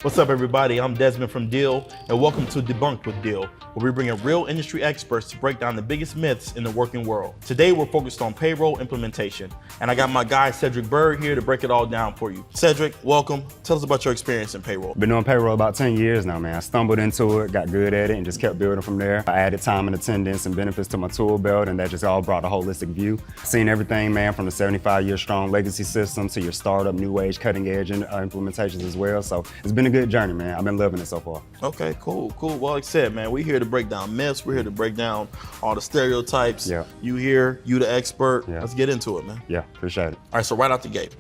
What's up, everybody? I'm Desmond from Deel, and welcome to Debunked with Deel, where we bring in real industry experts to break down the biggest myths in the working world. Today, we're focused on payroll implementation, and I got my guy, Cedric Bird, here to break it all down for you. Cedric, welcome. Tell us about your experience in payroll. Been doing payroll about 10 years now, man. I stumbled into it, got good at it, and just kept building from there. I added time and attendance and benefits to my tool belt, and that just all brought a holistic view. Seen everything, man, from the 75-year strong legacy system to your startup, new age, cutting edge implementations as well. So it's been a good journey, man. I've been loving it so far. Okay, cool. Well, like I said, man, we're here to break down myths. We're here to break down all the stereotypes. Yeah. You here, you the expert. Yeah. Let's get into it, man. Yeah, appreciate it. All right, so right out the gate,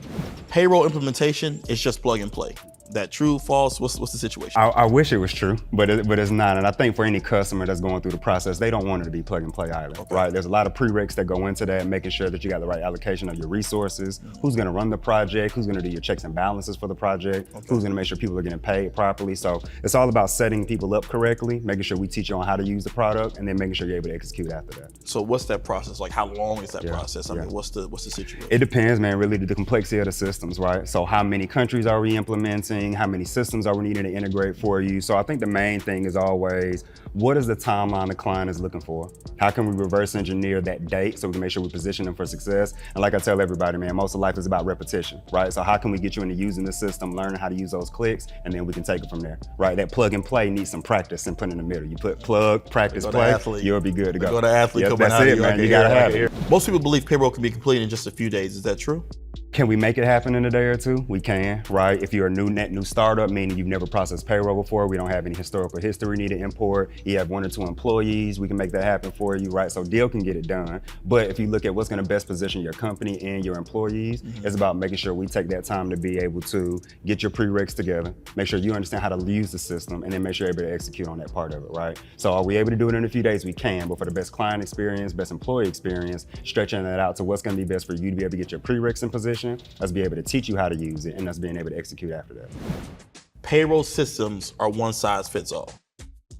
payroll implementation is just plug and play. That true, false? What's the situation? I wish it was true, but it's not. And I think for any customer that's going through the process, they don't want it to be plug and play either, right? There's a lot of prereqs that go into that, making sure that you got the right allocation of your resources, who's gonna run the project, who's gonna do your checks and balances for the project, who's gonna make sure people are getting paid properly. So it's all about setting people up correctly, making sure we teach you on how to use the product, and then making sure you're able to execute after that. So what's that process? Like, how long is that process? I mean, what's the situation? It depends, man, really the complexity of the systems, right? So how many countries are we implementing? How many systems are we needing to integrate for you? So I think the main thing is always, what is the timeline the client is looking for? How can we reverse engineer that date so we can make sure we position them for success? And like I tell everybody, man, most of life is about repetition, right? So how can we get you into using the system, learning how to use those clicks, and then we can take it from there, right? That plug and play needs some practice and put in the middle. You put plug, practice, play, you'll be good to go. Go to athlete, yep, come that's out it, man. You gotta have it. Most people believe payroll can be completed in just a few days. Is that true? Can we make it happen in a day or two? We can, right? If you're a new startup, meaning you've never processed payroll before, we don't have any historical history need to import, you have 1 or 2 employees, we can make that happen for you, right? So Deel can get it done. But if you look at what's gonna best position your company and your employees, it's about making sure we take that time to be able to get your prereqs together, make sure you understand how to use the system, and then make sure you're able to execute on that part of it, right? So are we able to do it in a few days? We can, but for the best client experience, best employee experience, stretching that out to what's gonna be best for you to be able to get your prereqs in position, us be able to teach you how to use it, and us being able to execute after that. Payroll systems are one size fits all.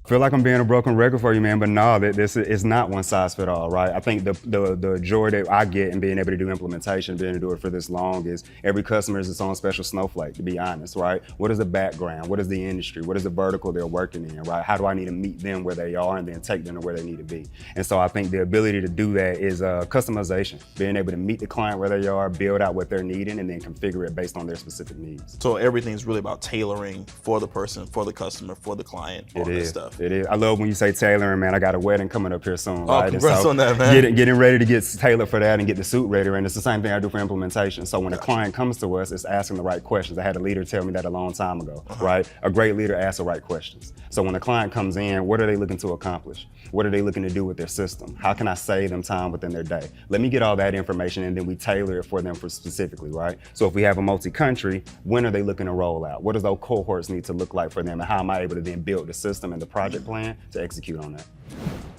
I feel like I'm being a broken record for you, man, but no, this is not one size fit all, right? I think the joy that I get in being able to do implementation, being able to do it for this long, is every customer is its own special snowflake, to be honest, right? What is the background? What is the industry? What is the vertical they're working in, right? How do I need to meet them where they are and then take them to where they need to be? And so I think the ability to do that is customization, being able to meet the client where they are, build out what they're needing, and then configure it based on their specific needs. So everything's really about tailoring for the person, for the customer, for the client, all that stuff. It is. I love when you say tailoring, man. I got a wedding coming up here soon, right? Oh, congrats on that, man. Getting ready to get tailored for that and get the suit ready, and it's the same thing I do for implementation. So when a client comes to us, it's asking the right questions. I had a leader tell me that a long time ago, right? A great leader asks the right questions. So when a client comes in, what are they looking to accomplish? What are they looking to do with their system? How can I save them time within their day? Let me get all that information, and then we tailor it for them specifically, right? So if we have a multi-country, when are they looking to roll out? What does those cohorts need to look like for them, and how am I able to then build the system and the project plan to execute on that?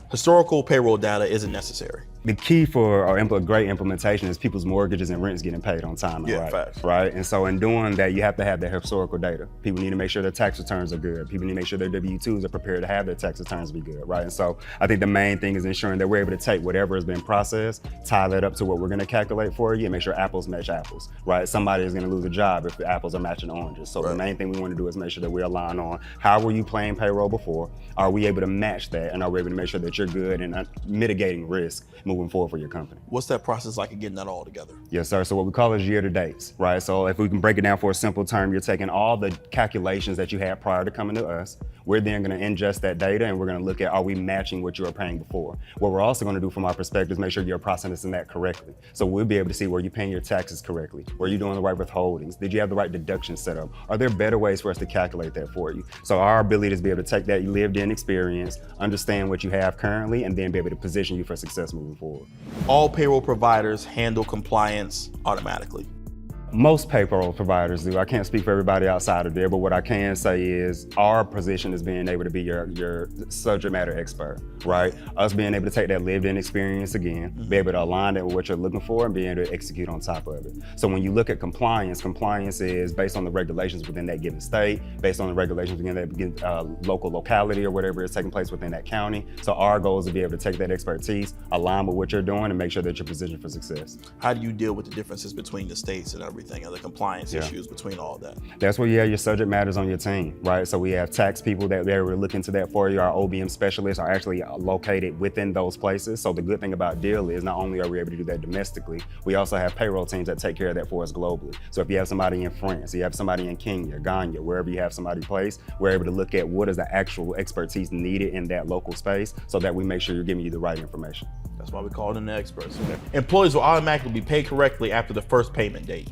Historical payroll data isn't necessary. The key for a great implementation is people's mortgages and rents getting paid on time, right? And so in doing that, you have to have that historical data. People need to make sure their tax returns are good. People need to make sure their W-2s are prepared to have their tax returns be good, right? And so I think the main thing is ensuring that we're able to take whatever has been processed, tie that up to what we're gonna calculate for you, and make sure apples match apples, right? Somebody is gonna lose a job if the apples are matching oranges. So the main thing we wanna do is make sure that we align on how were you playing payroll before? Are we able to match that? And are we able to make sure that you're good and mitigating risk moving forward for your company? What's that process like in getting that all together? Yes, sir. So what we call is year-to-dates, right? So if we can break it down for a simple term, you're taking all the calculations that you had prior to coming to us. We're then going to ingest that data, and we're going to look at, are we matching what you were paying before? What we're also going to do from our perspective is make sure you're processing that correctly. So we'll be able to see where you're paying your taxes correctly, where you're doing the right withholdings, did you have the right deductions set up? Are there better ways for us to calculate that for you? So our ability is to be able to take that lived-in experience, understand what you have currently, and then be able to position you for success moving forward. All payroll providers handle compliance automatically. Most payroll providers do. I can't speak for everybody outside of there, but what I can say is our position is being able to be your subject matter expert, right? Us being able to take that lived-in experience again, be able to align that with what you're looking for, and being able to execute on top of it. So when you look at compliance, compliance is based on the regulations within that given state, based on the regulations within that local locality or whatever is taking place within that county. So our goal is to be able to take that expertise, align with what you're doing, and make sure that you're positioned for success. How do you deal with the differences between the states and everything? everything and the compliance issues between all that. That's where you have your subject matters on your team, right? So we have tax people that they're look into that for you. Our OBM specialists are actually located within those places. So the good thing about Deel is not only are we able to do that domestically, we also have payroll teams that take care of that for us globally. So if you have somebody in France, you have somebody in Kenya, Ghana, wherever you have somebody placed, we're able to look at what is the actual expertise needed in that local space so that we make sure you're giving you the right information. That's why we call them the experts. Employees will automatically be paid correctly after the first payment date.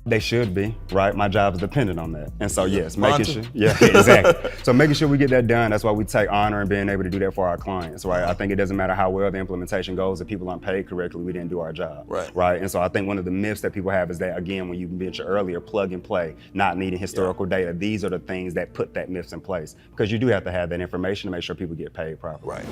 They should be, right? My job is dependent on that. And so yes, making sure, exactly. So making sure we get that done, that's why we take honor in being able to do that for our clients, right? I think it doesn't matter how well the implementation goes, if people aren't paid correctly, we didn't do our job, right? And so I think one of the myths that people have is that, again, when you mentioned earlier, plug and play, not needing historical data, these are the things that put that myths in place, because you do have to have that information to make sure people get paid properly. Right.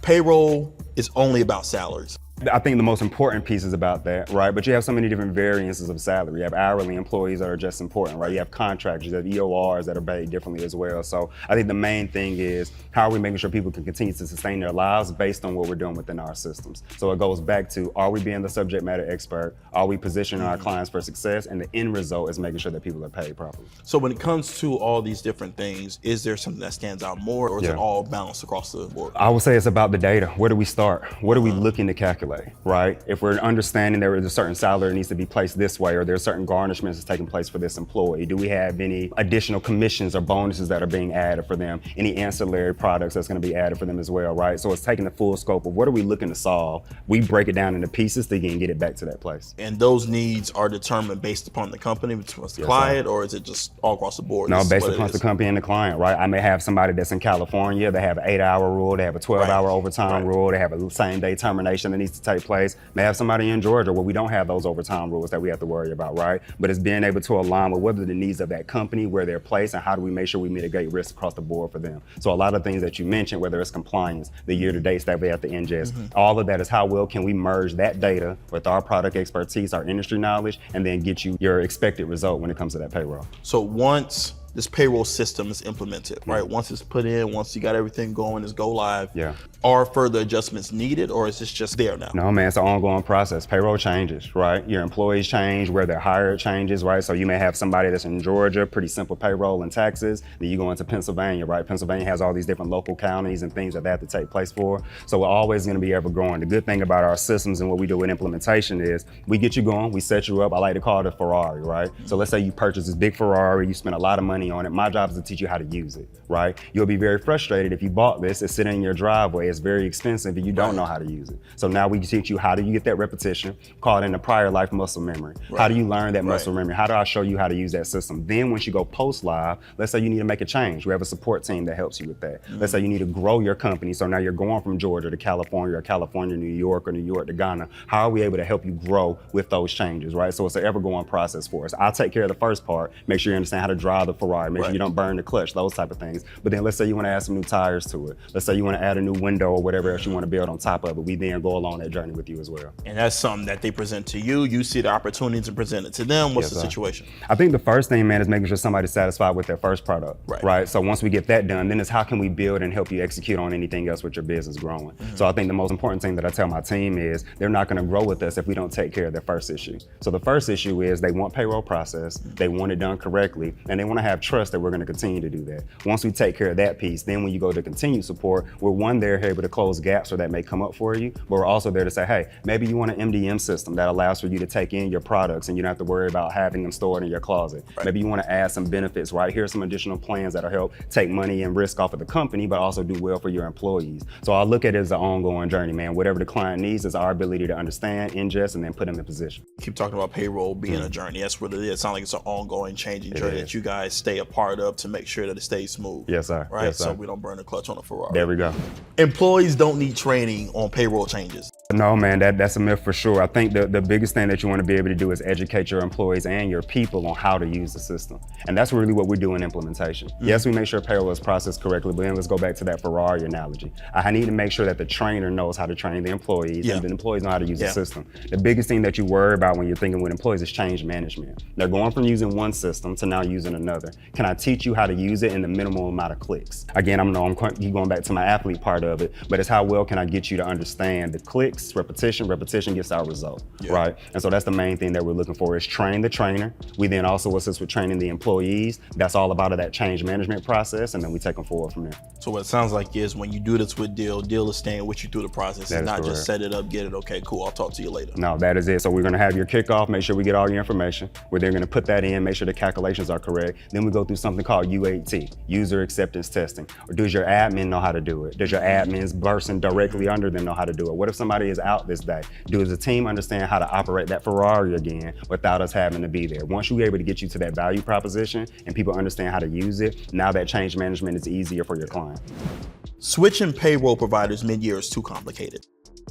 Payroll is only about salaries. I think the most important piece is about that, right? But you have so many different variances of salary. You have hourly employees that are just important, right? You have contractors, you have EORs that are paid differently as well. So I think the main thing is, how are we making sure people can continue to sustain their lives based on what we're doing within our systems? So it goes back to, are we being the subject matter expert? Are we positioning our clients for success? And the end result is making sure that people are paid properly. So when it comes to all these different things, is there something that stands out more, or is it all balanced across the board? I would say it's about the data. Where do we start? What are we looking to calculate, right? If we're understanding there is a certain salary that needs to be placed this way, or there's certain garnishments that's taking place for this employee, do we have any additional commissions or bonuses that are being added for them? Any ancillary products that's going to be added for them as well, right? So it's taking the full scope of what are we looking to solve. We break it down into pieces to again get it back to that place. And those needs are determined based upon the company, between the client, or is it just all across the board? No, based upon the company and the client, right? I may have somebody that's in California, they have an 8-hour rule, they have a 12-hour overtime rule, they have a same-day termination that needs to take place. May have somebody in Georgia where we don't have those overtime rules that we have to worry about, right? But it's being able to align with what are the needs of that company, where they're placed, and how do we make sure we mitigate risk across the board for them. So a lot of things that you mentioned, whether it's compliance, the year-to-dates that we have to ingest, all of that is how well can we merge that data with our product expertise, our industry knowledge, and then get you your expected result when it comes to that payroll. So once this payroll system is implemented, right? Once it's put in, once you got everything going, it's go live. Are further adjustments needed, or is this just there now? No, man, it's an ongoing process. Payroll changes, right? Your employees change, where they're hired changes, right? So you may have somebody that's in Georgia, pretty simple payroll and taxes. Then you go into Pennsylvania, right? Pennsylvania has all these different local counties and things that they have to take place for. So we're always gonna be ever growing. The good thing about our systems and what we do with implementation is we get you going, we set you up. I like to call it a Ferrari, right? So let's say you purchase this big Ferrari, you spend a lot of money on it. My job is to teach you how to use it, right? You'll be very frustrated if you bought this, it's sitting in your driveway, it's very expensive, and you don't know how to use it. So now we teach you how do you get that repetition, call it in the prior life muscle memory. How do you learn that muscle memory? How do I show you how to use that system? Then once you go post live, let's say you need to make a change. We have a support team that helps you with that. Let's say you need to grow your company. So now you're going from Georgia to California, or California to New York, or New York to Ghana. How are we able to help you grow with those changes, right? So it's an ever-going process for us. I'll take care of the first part, make sure you understand how to drive the Ferrari, make sure you don't burn the clutch, those type of things. But then let's say you want to add some new tires to it. Let's say you want to add a new window or whatever else you want to build on top of it. We then go along that journey with you as well. And that's something that they present to you. You see the opportunities and present it to them. What's the situation? I think the first thing, man, is making sure somebody's satisfied with their first product, right? So once we get that done, then it's how can we build and help you execute on anything else with your business growing. So I think the most important thing that I tell my team is they're not going to grow with us if we don't take care of their first issue. So the first issue is they want payroll process, they want it done correctly, and they want to have trust that we're going to continue to do that. Once we take care of that piece, then when you go to continued support, we're there able to close gaps or that may come up for you, but we're also there to say, hey, maybe you want an MDM system that allows for you to take in your products and you don't have to worry about having them stored in your closet. Maybe you want to add some benefits, right? Here's some additional plans that'll help take money and risk off of the company, but also do well for your employees. So I look at it as an ongoing journey, man. Whatever the client needs is our ability to understand, ingest, and then put them in position. Keep talking about payroll being a journey. That's what it is. It sounds like it's an ongoing changing journey that you guys stay a part of to make sure that it stays smooth. Yes, sir. Right? Yes, sir. So we don't burn the clutch on a Ferrari. There we go. Employees don't need training on payroll changes. No, man, that's a myth for sure. I think the biggest thing that you want to be able to do is educate your employees and your people on how to use the system. And that's really what we do in implementation. Yes, we make sure payroll is processed correctly, but then let's go back to that Ferrari analogy. I need to make sure that the trainer knows how to train the employees and the employees know how to use the system. The biggest thing that you worry about when you're thinking with employees is change management. They're going from using one system to now using another. Can I teach you how to use it in the minimal amount of clicks? Again, I'm going back to my athlete part of it, but it's how well can I get you to understand the clicks, repetition gets our result, right? And so that's the main thing that we're looking for is train the trainer. We then also assist with training the employees. That's all about that change management process, and then we take them forward from there. So what it sounds like is when you do this with Deel, Deel is staying with you through the process and not just set it up, get it, okay, cool, I'll talk to you later. No, that is it. So we're gonna have your kickoff, make sure we get all your information. We're then gonna put that in, make sure the calculations are correct. Then we go through something called UAT, user acceptance testing. Or does your admin know how to do it? Does your admin's person directly under them know how to do it? What if somebody is out this day? Does the team understand how to operate that Ferrari again without us having to be there? Once you're able to get you to that value proposition and people understand how to use it, now that change management is easier for your client. Switching payroll providers mid-year is too complicated.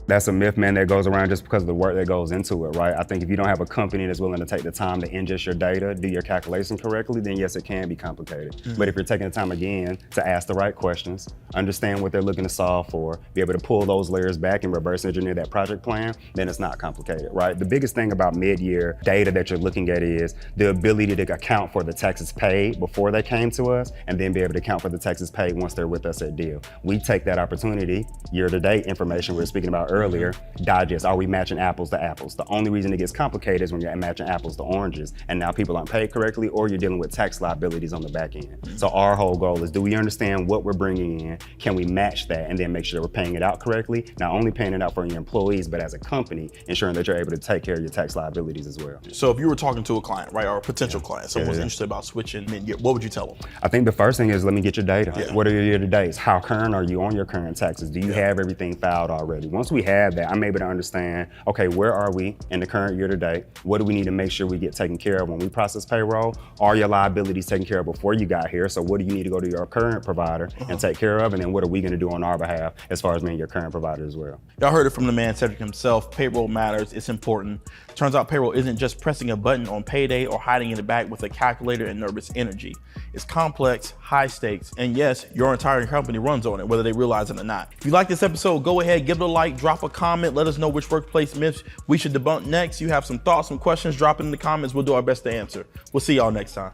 That's a myth, man, that goes around just because of the work that goes into it, right? I think if you don't have a company that's willing to take the time to ingest your data, do your calculation correctly, then yes, it can be complicated. But if you're taking the time again to ask the right questions, understand what they're looking to solve for, be able to pull those layers back and reverse engineer that project plan, then it's not complicated, right? The biggest thing about mid-year data that you're looking at is the ability to account for the taxes paid before they came to us, and then be able to account for the taxes paid once they're with us at Deel. We take that opportunity, year-to-date information we were speaking about earlier, digest, are we matching apples to apples? The only reason it gets complicated is when you're matching apples to oranges, and now people aren't paid correctly, or you're dealing with tax liabilities on the back end. So our whole goal is, do we understand what we're bringing in? Can we match that and then make sure that we're paying it out correctly? Not only paying it out for your employees, but as a company, ensuring that you're able to take care of your tax liabilities as well. So if you were talking to a client, right, or a potential client, someone's interested about switching mid-year, what would you tell them? I think the first thing is, let me get your data. What are your year-to-dates? How current are you on your current taxes? Do you have everything filed already? Once we have that, I'm able to understand, okay, where are we in the current year-to-date? What do we need to make sure we get taken care of when we process payroll? Are your liabilities taken care of before you got here? So what do you need to go to your current provider and take care of? And then what are we gonna do on our behalf as far as being your current provider as well? Y'all heard it from the man, Cedric himself. Payroll matters, it's important. Turns out payroll isn't just pressing a button on payday or hiding in the back with a calculator and nervous energy. It's complex, high stakes, and yes, your entire company runs on it, whether they realize it or not. If you like this episode, go ahead, give it a like, drop a comment, let us know which workplace myths we should debunk next. You have some thoughts, some questions, drop it in the comments. We'll do our best to answer. We'll see y'all next time.